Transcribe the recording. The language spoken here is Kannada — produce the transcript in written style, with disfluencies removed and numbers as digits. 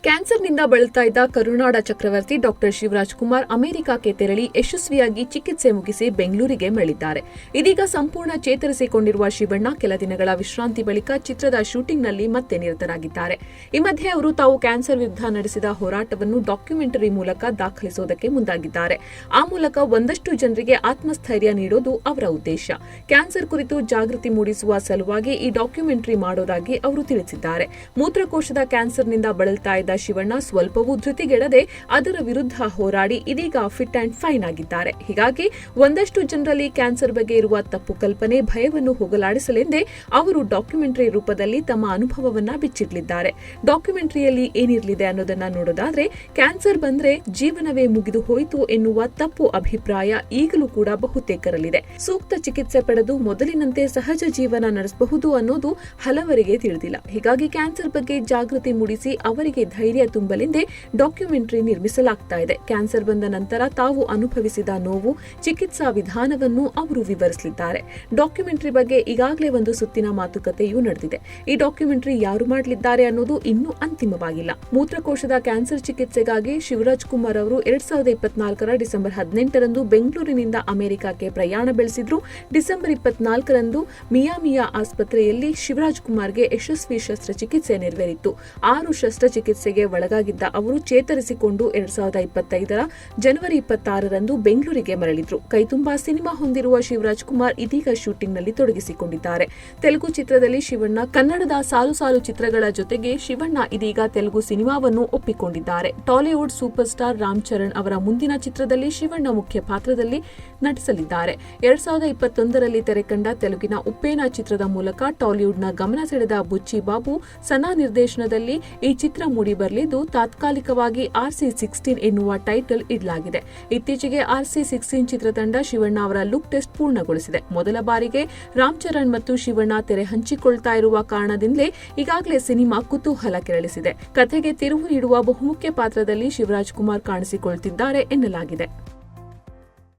ಕ್ಯಾನ್ಸರ್ನಿಂದ ಬಳಲ್ತಾ ಇದ್ದ ಕರುನಾಡ ಚಕ್ರವರ್ತಿ ಡಾಕ್ಟರ್ ಶಿವರಾಜ್ ಕುಮಾರ್ ಅಮೆರಿಕಕ್ಕೆ ತೆರಳಿ ಯಶಸ್ವಿಯಾಗಿ ಚಿಕಿತ್ಸೆ ಮುಗಿಸಿ ಬೆಂಗಳೂರಿಗೆ ಮರಳಿದ್ದಾರೆ. ಇದೀಗ ಸಂಪೂರ್ಣ ಚೇತರಿಸಿಕೊಂಡಿರುವ ಶಿವಣ್ಣ ಕೆಲ ದಿನಗಳ ವಿಶ್ರಾಂತಿ ಬಳಿಕ ಚಿತ್ರದ ಶೂಟಿಂಗ್ನಲ್ಲಿ ಮತ್ತೆ ನಿರತರಾಗಿದ್ದಾರೆ. ಈ ಮಧ್ಯೆ ಅವರು ತಾವು ಕ್ಯಾನ್ಸರ್ ವಿರುದ್ಧ ನಡೆಸಿದ ಹೋರಾಟವನ್ನು ಡಾಕ್ಯುಮೆಂಟರಿ ಮೂಲಕ ದಾಖಲಿಸುವುದಕ್ಕೆ ಮುಂದಾಗಿದ್ದಾರೆ. ಆ ಮೂಲಕ ಒಂದಷ್ಟು ಜನರಿಗೆ ಆತ್ಮಸ್ಥೈರ್ಯ ನೀಡೋದು ಅವರ ಉದ್ದೇಶ. ಕ್ಯಾನ್ಸರ್ ಕುರಿತು ಜಾಗೃತಿ ಮೂಡಿಸುವ ಸಲುವಾಗಿ ಈ ಡಾಕ್ಯುಮೆಂಟರಿ ಮಾಡೋದಾಗಿ ಅವರು ತಿಳಿಸಿದ್ದಾರೆ. ಮೂತ್ರಕೋಶದ ಕ್ಯಾನ್ಸರ್ನಿಂದ ಬಳಲ್ತಾ ಇದ್ದ ಶಿವಣ್ಣ ಸ್ವಲ್ಪವೂ ಧೃತಿಗೆಡದೆ ಅದರ ವಿರುದ್ಧ ಹೋರಾಡಿ ಇದೀಗ ಫಿಟ್ ಅಂಡ್ ಫೈನ್ ಆಗಿದ್ದಾರೆ. ಹೀಗಾಗಿ ಒಂದಷ್ಟು ಜನರಲ್ಲಿ ಕ್ಯಾನ್ಸರ್ ಬಗ್ಗೆ ಇರುವ ತಪ್ಪು ಕಲ್ಪನೆ, ಭಯವನ್ನು ಹೋಗಲಾಡಿಸಲೆಂದೇ ಅವರು ಡಾಕ್ಯುಮೆಂಟರಿ ರೂಪದಲ್ಲಿ ತಮ್ಮ ಅನುಭವವನ್ನ ಬಿಚ್ಚಿಡಲಿದ್ದಾರೆ. ಡಾಕ್ಯುಮೆಂಟರಿಯಲ್ಲಿ ಏನಿರಲಿದೆ ಅನ್ನೋದನ್ನ ನೋಡೋದಾದ್ರೆ, ಕ್ಯಾನ್ಸರ್ ಬಂದ್ರೆ ಜೀವನವೇ ಮುಗಿದು ಹೋಯಿತು ಎನ್ನುವ ತಪ್ಪು ಅಭಿಪ್ರಾಯ ಈಗಲೂ ಕೂಡ ಬಹುತೇಕರಲ್ಲಿದೆ. ಸೂಕ್ತ ಚಿಕಿತ್ಸೆ ಪಡೆದು ಮೊದಲಿನಂತೆ ಸಹಜ ಜೀವನ ನಡೆಸಬಹುದು ಅನ್ನೋದು ಹಲವರಿಗೆ ತಿಳಿದಿಲ್ಲ. ಹೀಗಾಗಿ ಕ್ಯಾನ್ಸರ್ ಬಗ್ಗೆ ಜಾಗೃತಿ ಮೂಡಿಸಿ ಅವರಿಗೆ ಧೈರ್ಯ ತುಂಬಲೆಂದೇ ಡಾಕ್ಯುಮೆಂಟರಿ ನಿರ್ಮಿಸಲಾಗ್ತಾ ಇದೆ. ಕ್ಯಾನ್ಸರ್ ಬಂದ ನಂತರ ತಾವು ಅನುಭವಿಸಿದ ನೋವು, ಚಿಕಿತ್ಸಾ ವಿಧಾನವನ್ನು ಅವರು ವಿವರಿಸಲಿದ್ದಾರೆ. ಡಾಕ್ಯುಮೆಂಟರಿ ಬಗ್ಗೆ ಈಗಾಗಲೇ ಒಂದು ಸುತ್ತಿನ ಮಾತುಕತೆಯೂ ನಡೆದಿದೆ. ಈ ಡಾಕ್ಯುಮೆಂಟರಿ ಯಾರು ಮಾಡಲಿದ್ದಾರೆ ಅನ್ನೋದು ಇನ್ನೂ ಅಂತಿಮವಾಗಿಲ್ಲ. ಮೂತ್ರಕೋಶದ ಕ್ಯಾನ್ಸರ್ ಚಿಕಿತ್ಸೆಗಾಗಿ ಶಿವರಾಜ್ ಕುಮಾರ್ ಅವರು 2024 ಡಿಸೆಂಬರ್ 18ರಂದು ಬೆಂಗಳೂರಿನಿಂದ ಅಮೆರಿಕಕ್ಕೆ ಪ್ರಯಾಣ ಬೆಳೆಸಿದ್ರು. ಡಿಸೆಂಬರ್ 24ರಂದು ಮಿಯಾಮಿಯಾ ಆಸ್ಪತ್ರೆಯಲ್ಲಿ ಶಿವರಾಜ್ ಕುಮಾರ್ಗೆ ಯಶಸ್ವಿ ಶಸ್ತ್ರಚಿಕಿತ್ಸೆ ನೆರವೇರಿತ್ತು. 6 ಶಸ್ತ್ರಚಿಕಿತ್ಸೆಗೆ ಒಳಗಾಗಿದ್ದ ಅವರು ಚೇತರಿಸಿಕೊಂಡು 2025ರ ಜನವರಿ 26ರಂದು ಬೆಂಗಳೂರಿಗೆ ಮರಳಿದ್ರು. ಕೈತುಂಬಾ ಸಿನಿಮಾ ಹೊಂದಿರುವ ಶಿವರಾಜ್ ಕುಮಾರ್ ಇದೀಗ ಶೂಟಿಂಗ್ನಲ್ಲಿ ತೊಡಗಿಸಿಕೊಂಡಿದ್ದಾರೆ. ತೆಲುಗು ಚಿತ್ರದಲ್ಲಿ ಶಿವಣ್ಣ, ಕನ್ನಡದ ಸಾಲು ಸಾಲು ಚಿತ್ರಗಳ ಜೊತೆಗೆ ಶಿವಣ್ಣ ಇದೀಗ ತೆಲುಗು ಸಿನಿಮಾವನ್ನು ಒಪ್ಪಿಕೊಂಡಿದ್ದಾರೆ. Tollywood super star Ram Charan ಅವರ ಮುಂದಿನ ಚಿತ್ರದಲ್ಲಿ ಶಿವಣ್ಣ ಮುಖ್ಯ ಪಾತ್ರದಲ್ಲಿ ನಟಿಸಲಿದ್ದಾರೆ. 2021ರಲ್ಲಿ ತೆರೆಕಂಡ ತೆಲುಗಿನ ಉಪ್ಪೇನ ಚಿತ್ರದ ಮೂಲಕ ಟಾಲಿವುಡ್ನ ಗಮನ ಸೆಳೆದ ಬುಚ್ಚಿ ಬಾಬು ಸನಾ ನಿರ್ದೇಶನದಲ್ಲಿ ಈ ಚಿತ್ರ ಮೂಡಿಬರಲಿದ್ದು, ತಾತ್ಕಾಲಿಕವಾಗಿ RC16 ಎನ್ನುವ ಟೈಟಲ್ ಇಡಲಾಗಿದೆ. ಇತ್ತೀಚೆಗೆ RC16 ಚಿತ್ರತಂಡ ಶಿವಣ್ಣ ಅವರ ಲುಕ್ ಟೆಸ್ಟ್ ಪೂರ್ಣಗೊಳಿಸಿದೆ. ಮೊದಲ ಬಾರಿಗೆ ರಾಮ್ ಚರಣ್ ಮತ್ತು ಶಿವಣ್ಣ ತೆರೆ ಹಂಚಿಕೊಳ್ತಾ ಇರುವ ಕಾರಣದಿಂದಲೇ ಈಗಾಗಲೇ ಸಿನಿಮಾ ಕುತೂಹಲ ಕೆರಳಿಸಿದೆ. ಕಥೆಗೆ ತಿರುವು ನೀಡುವ ಬಹುಮುಖ್ಯ ಪಾತ್ರದಲ್ಲಿ ಶಿವರಾಜ್ ಕುಮಾರ್ ಕಾಣಿಸಿಕೊಳ್ತಿದ್ದಾರೆ ಎನ್ನಲಾಗಿದೆ.